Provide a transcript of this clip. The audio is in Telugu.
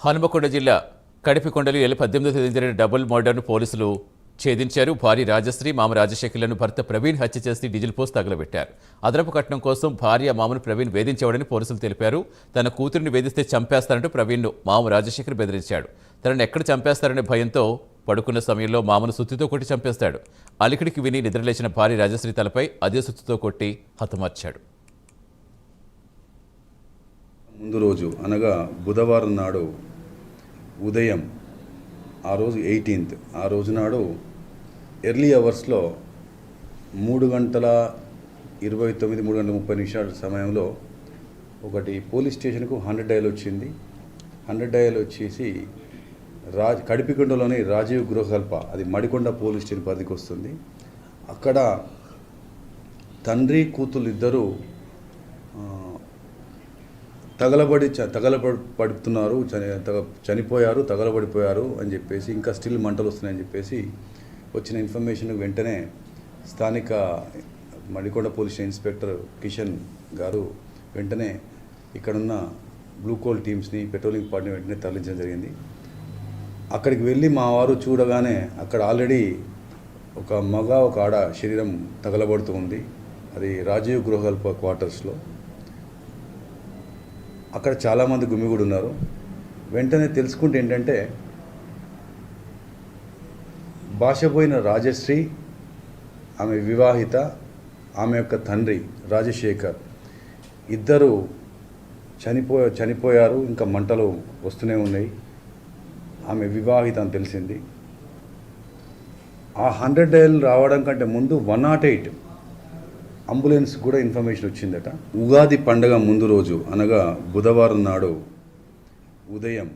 హనుమకొండ జిల్లా కడిపికొండలు 18వ తేదీ జరిగిన డబుల్ మర్డర్ను పోలీసులు ఛేదించారు. భార్య రాజశ్రీ, మామ రాజశేఖర్లను భర్త ప్రవీణ్ హత్య చేసి డీజిల్ పోసి తగలబెట్టారు. అదనపు కట్నం కోసం భార్య మామను ప్రవీణ్ వేధించేవాడని పోలీసులు తెలిపారు. తన కూతురిని వేధిస్తే చంపేస్తారంటూ ప్రవీణ్ను మామ రాజశేఖర్ బెదిరించాడు. తనను ఎక్కడ చంపేస్తారనే భయంతో పడుకున్న సమయంలో మామను సుత్తితో కొట్టి చంపేస్తాడు. అలికిడికి విని నిద్రలేచిన భార్య రాజశ్రీ తలపై అదే సుత్తితో కొట్టి హతమార్చాడు. ముందు రోజు అనగా బుధవారం నాడు ఉదయం ఆ రోజు 18th ఆ రోజు నాడు ఎర్లీ అవర్స్లో 3:29 సమయంలో ఒకటి పోలీస్ స్టేషన్కు 100 డయల్ వచ్చింది. 100 డయల్ వచ్చేసి కడిపికొండలోని రాజీవ్ గృహకల్ప, అది మడికొండ పోలీస్ స్టేషన్ పరిధికి వస్తుంది. అక్కడ తండ్రి కూతురు ఇద్దరు తగలబడుతున్నారు, చనిపోయారు, తగలబడిపోయారు అని చెప్పేసి, ఇంకా స్టిల్ మంటలు వస్తున్నాయని చెప్పేసి వచ్చిన ఇన్ఫర్మేషన్ వెంటనే స్థానిక మడికొండ పోలీస్ ఇన్స్పెక్టర్ కిషన్ గారు వెంటనే ఇక్కడున్న బ్లూ కోల్ టీమ్స్ని, పెట్రోలింగ్ పార్టీని వెంటనే తరలించడం జరిగింది. అక్కడికి వెళ్ళి మా వారు చూడగానే అక్కడ ఆల్రెడీ ఒక మగ ఒక ఆడ శరీరం తగలబడుతూ ఉంది. అది రాజీవ్ గృహకల్ప క్వార్టర్స్లో. అక్కడ చాలామంది గుమిగూడు ఉన్నారు. వెంటనే తెలుసుకుంటే ఏంటంటే, భాషపోయిన రాజశ్రీ, ఆమె వివాహిత, ఆమె యొక్క తండ్రి రాజశేఖర్ ఇద్దరు చనిపోయారు, ఇంకా మంటలు వస్తూనే ఉన్నాయి. ఆమె వివాహిత అని తెలిసింది. ఆ 100 డయల్ రావడం కంటే ముందు 108 అంబులెన్స్ కూడా ఇన్ఫర్మేషన్ వచ్చిందట. ఉగాది పండగ ముందు రోజు అనగా బుధవారం నాడు ఉదయం